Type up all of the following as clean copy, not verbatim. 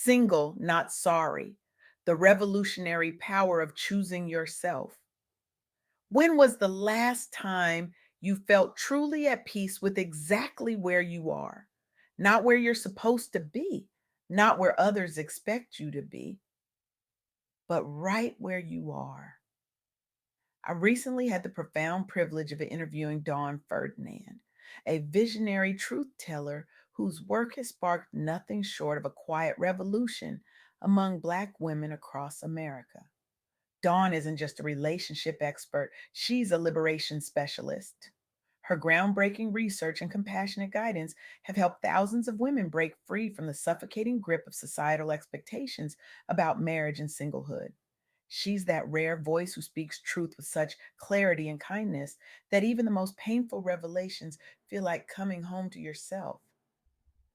Single, not sorry. The revolutionary power of choosing yourself. When was the last time you felt truly at peace with exactly where you are? Not where you're supposed to be, not where others expect you to be, but right where you are. I recently had the profound privilege of interviewing Dawn Ferdinand, a visionary truth teller whose work has sparked nothing short of a quiet revolution among Black women across America. Dawn isn't just a relationship expert, she's a liberation specialist. Her groundbreaking research and compassionate guidance have helped thousands of women break free from the suffocating grip of societal expectations about marriage and singlehood. She's that rare voice who speaks truth with such clarity and kindness that even the most painful revelations feel like coming home to yourself.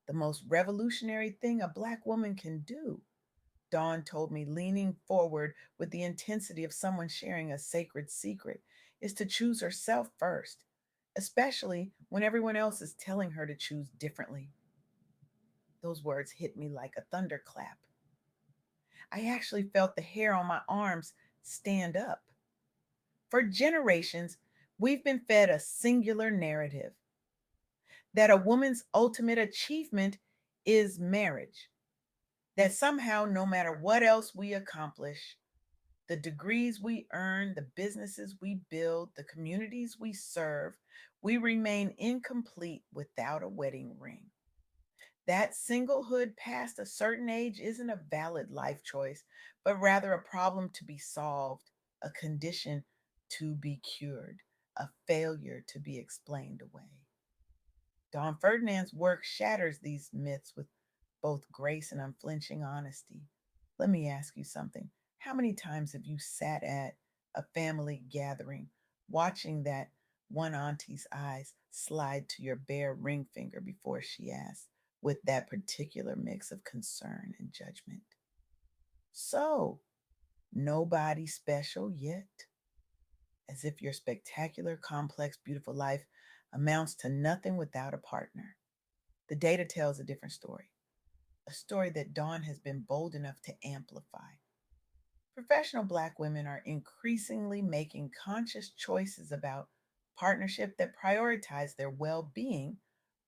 The most revolutionary thing a Black woman can do, Dawn told me, leaning forward with the intensity of someone sharing a sacred secret, is to choose herself first, especially when everyone else is telling her to choose differently. Those words hit me like a thunderclap. I actually felt the hair on my arms stand up. For generations, we've been fed a singular narrative that a woman's ultimate achievement is marriage, that somehow, no matter what else we accomplish, the degrees we earn, the businesses we build, the communities we serve, we remain incomplete without a wedding ring. That singlehood past a certain age isn't a valid life choice, but rather a problem to be solved, a condition to be cured, a failure to be explained away. Dawn Ferdinand's work shatters these myths with both grace and unflinching honesty. Let me ask you something. How many times have you sat at a family gathering watching that one auntie's eyes slide to your bare ring finger before she asks, with that particular mix of concern and judgment? So, nobody special yet? As if your spectacular, complex, beautiful life amounts to nothing without a partner. The data tells a different story, a story that Dawn has been bold enough to amplify. Professional Black women are increasingly making conscious choices about partnership that prioritize their well being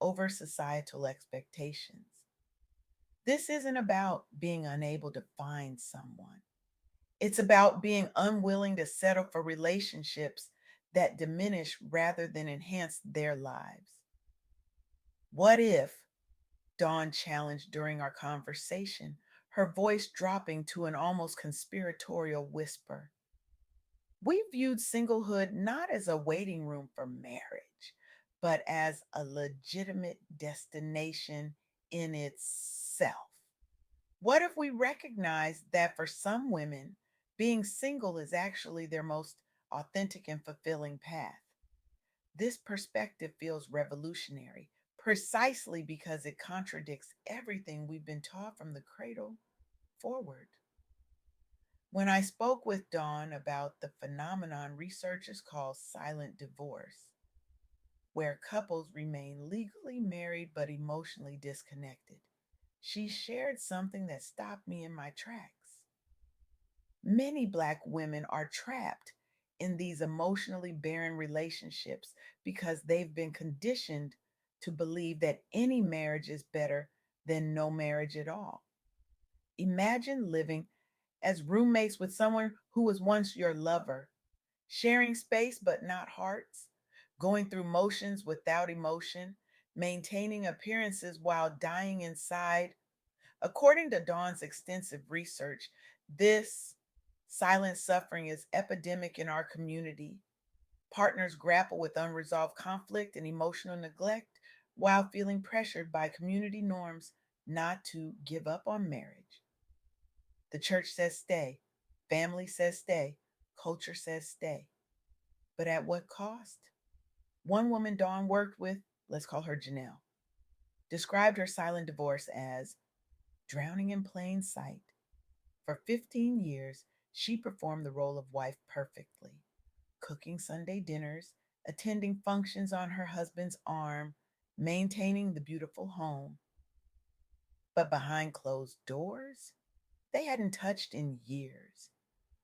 over societal expectations. This isn't about being unable to find someone, it's about being unwilling to settle for relationships that diminish rather than enhance their lives. What if, Dawn challenged during our conversation, her voice dropping to an almost conspiratorial whisper? We viewed singlehood not as a waiting room for marriage, but as a legitimate destination in itself. What if we recognize that for some women, being single is actually their most authentic and fulfilling path? This perspective feels revolutionary precisely because it contradicts everything we've been taught from the cradle forward. When I spoke with Dawn about the phenomenon researchers call silent divorce, where couples remain legally married but emotionally disconnected, she shared something that stopped me in my tracks. Many Black women are trapped in these emotionally barren relationships because they've been conditioned to believe that any marriage is better than no marriage at all. Imagine living as roommates with someone who was once your lover, sharing space but not hearts, going through motions without emotion, maintaining appearances while dying inside. According to Dawn's extensive research, this silent suffering is epidemic in our community. Partners grapple with unresolved conflict and emotional neglect while feeling pressured by community norms not to give up on marriage. The church says stay, family says stay, culture says stay. But at what cost? One woman Dawn worked with, let's call her Janelle, described her silent divorce as drowning in plain sight. For 15 years, she performed the role of wife perfectly, cooking Sunday dinners, attending functions on her husband's arm, maintaining the beautiful home. But behind closed doors, they hadn't touched in years,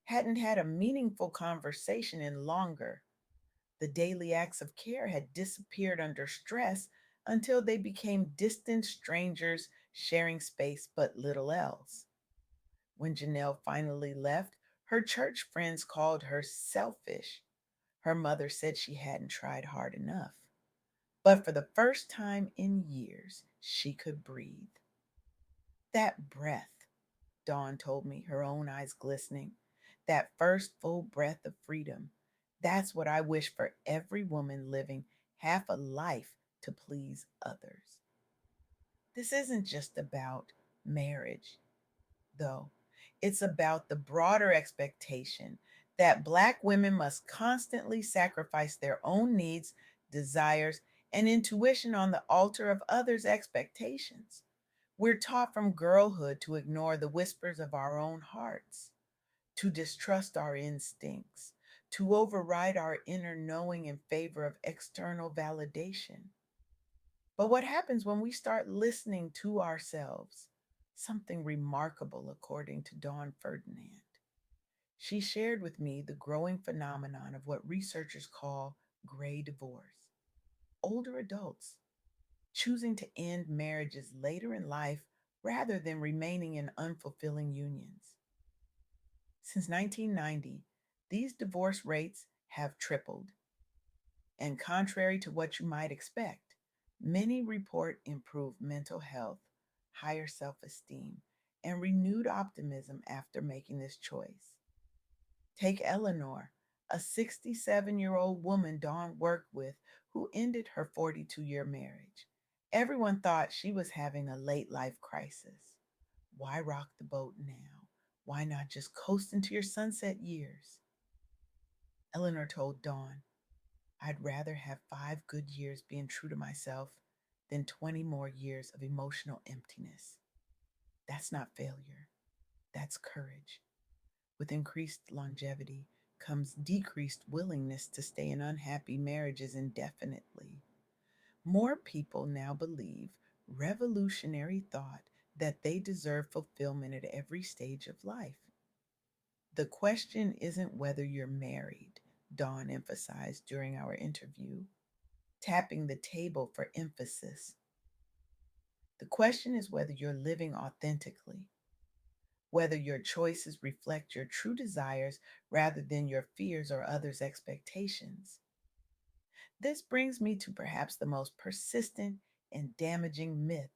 hadn't had a meaningful conversation in longer. The daily acts of care had disappeared under stress until they became distant strangers sharing space but little else. When Janelle finally left, her church friends called her selfish. Her mother said she hadn't tried hard enough. But for the first time in years, she could breathe. That breath, Dawn told me, her own eyes glistening, that first full breath of freedom. That's what I wish for every woman living half a life to please others. This isn't just about marriage, though. It's about the broader expectation that Black women must constantly sacrifice their own needs, desires, and intuition on the altar of others' expectations. We're taught from girlhood to ignore the whispers of our own hearts, to distrust our instincts, to override our inner knowing in favor of external validation. But what happens when we start listening to ourselves? Something remarkable, according to Dawn Ferdinand. She shared with me the growing phenomenon of what researchers call gray divorce. Older adults choosing to end marriages later in life rather than remaining in unfulfilling unions. Since 1990, these divorce rates have tripled, and contrary to what you might expect, many report improved mental health, higher self esteem, and renewed optimism after making this choice. Take Eleanor, a 67-year-old woman Dawn worked with who ended her 42-year marriage. Everyone thought she was having a late life crisis. Why rock the boat now? Why not just coast into your sunset years? Eleanor told Dawn, I'd rather have 5 good years being true to myself than 20 more years of emotional emptiness. That's not failure, that's courage. With increased longevity comes decreased willingness to stay in unhappy marriages indefinitely. More people now believe revolutionary thought that they deserve fulfillment at every stage of life. The question isn't whether you're married, Dawn emphasized during our interview, tapping the table for emphasis. The question is whether you're living authentically, whether your choices reflect your true desires rather than your fears or others' expectations. This brings me to perhaps the most persistent and damaging myth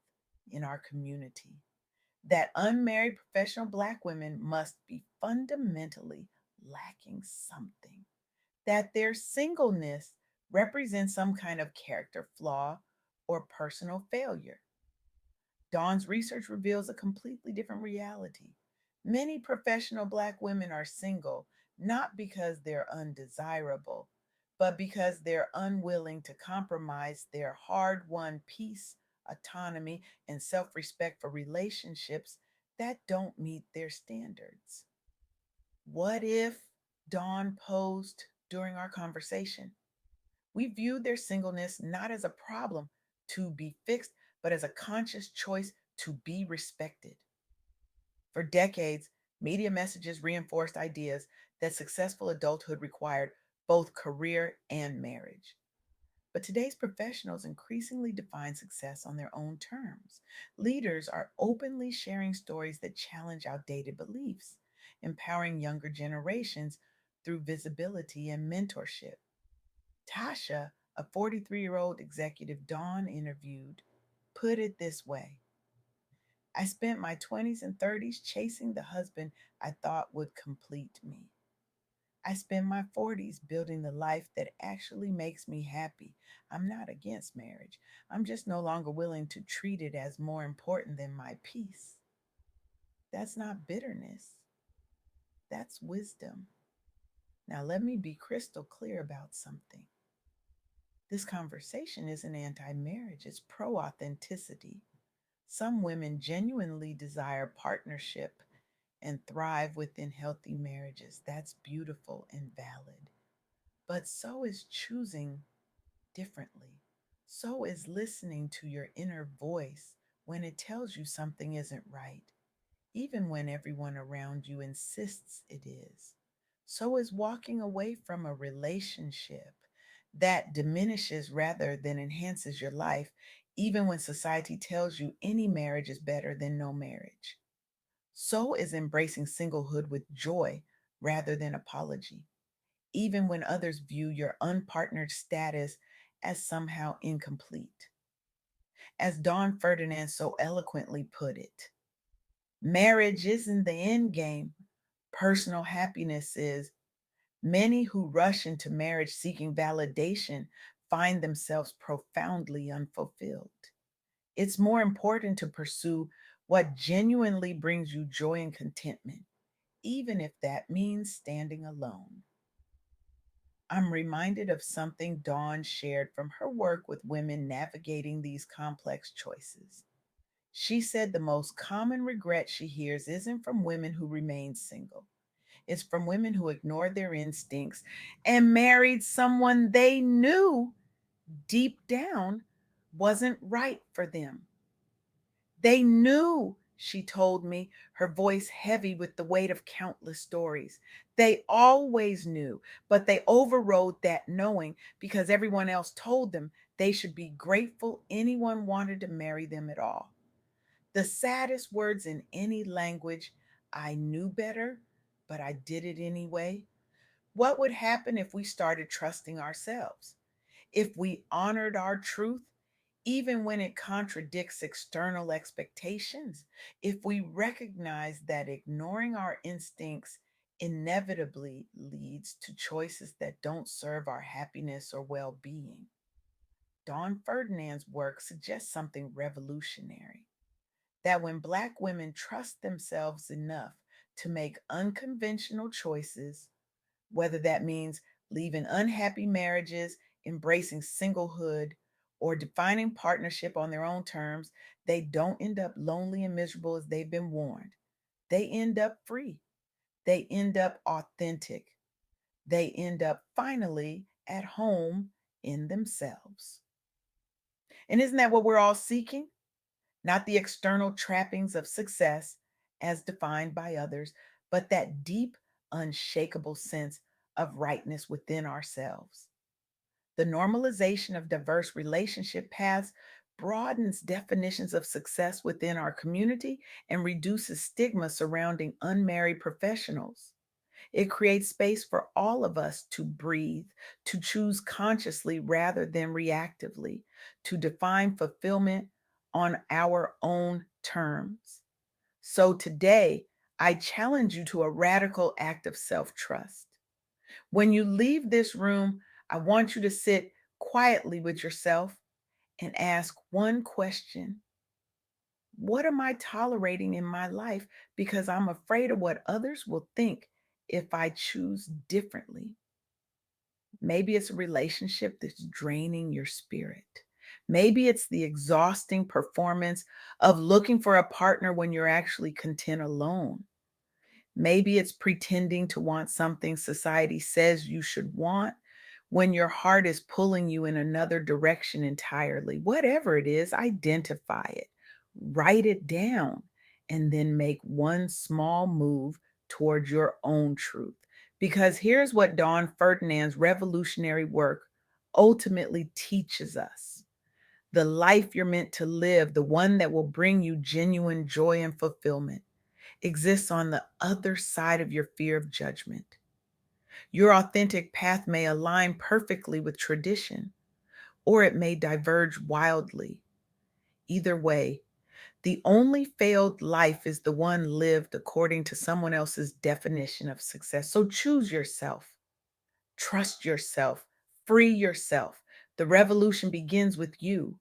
in our community that unmarried professional Black women must be fundamentally lacking something, that their singleness represents some kind of character flaw or personal failure. Dawn's research reveals a completely different reality. Many professional Black women are single not because they're undesirable, but because they're unwilling to compromise their hard won peace, autonomy, and self respect for relationships that don't meet their standards. What if, Dawn posed during our conversation, we viewed their singleness not as a problem to be fixed, but as a conscious choice to be respected? For decades, media messages reinforced ideas that successful adulthood required both career and marriage. But today's professionals increasingly define success on their own terms. Leaders are openly sharing stories that challenge outdated beliefs, empowering younger generations through visibility and mentorship. Tasha, a 43-year-old executive Dawn interviewed, put it this way: I spent my 20s and 30s chasing the husband I thought would complete me. I spend my 40s building the life that actually makes me happy. I'm not against marriage. I'm just no longer willing to treat it as more important than my peace. That's not bitterness, that's wisdom. Now, let me be crystal clear about something. This conversation isn't anti marriage, it's pro authenticity. Some women genuinely desire partnership and thrive within healthy marriages. That's beautiful and valid. But so is choosing differently. So is listening to your inner voice when it tells you something isn't right, even when everyone around you insists it is. So is walking away from a relationship that diminishes rather than enhances your life, even when society tells you any marriage is better than no marriage. So is embracing singlehood with joy rather than apology, even when others view your unpartnered status as somehow incomplete. As Dawn Ferdinand so eloquently put it, marriage isn't the end game, personal happiness is. Many who rush into marriage seeking validation find themselves profoundly unfulfilled. It's more important to pursue what genuinely brings you joy and contentment, even if that means standing alone. I'm reminded of something Dawn shared from her work with women navigating these complex choices. She said the most common regret she hears isn't from women who remain single. It's from women who ignored their instincts and married someone they knew deep down wasn't right for them. They knew, she told me, her voice heavy with the weight of countless stories. They always knew, but they overrode that knowing because everyone else told them they should be grateful anyone wanted to marry them at all. The saddest words in any language, I knew better, but I did it anyway. What would happen if we started trusting ourselves? If we honored our truth, even when it contradicts external expectations? If we recognize that ignoring our instincts inevitably leads to choices that don't serve our happiness or well being? Dawn Ferdinand's work suggests something revolutionary, that when Black women trust themselves enough to make unconventional choices, whether that means leaving unhappy marriages, embracing singlehood, or defining partnership on their own terms, they don't end up lonely and miserable as they've been warned. They end up free. They end up authentic. They end up finally at home in themselves. And isn't that what we're all seeking? Not the external trappings of success as defined by others, but that deep, unshakable sense of rightness within ourselves. The normalization of diverse relationship paths broadens definitions of success within our community and reduces stigma surrounding unmarried professionals. It creates space for all of us to breathe, to choose consciously rather than reactively, to define fulfillment on our own terms. So today, I challenge you to a radical act of self trust. When you leave this room, I want you to sit quietly with yourself and ask one question: what am I tolerating in my life because I'm afraid of what others will think if I choose differently? Maybe it's a relationship that's draining your spirit. Maybe it's the exhausting performance of looking for a partner when you're actually content alone. Maybe it's pretending to want something society says you should want when your heart is pulling you in another direction entirely. Whatever it is, identify it, write it down, and then make one small move towards your own truth. Because here's what Dawn Ferdinand's revolutionary work ultimately teaches us: the life you're meant to live, the one that will bring you genuine joy and fulfillment, exists on the other side of your fear of judgment. Your authentic path may align perfectly with tradition, or it may diverge wildly. Either way, the only failed life is the one lived according to someone else's definition of success. So choose yourself, trust yourself, free yourself. The revolution begins with you.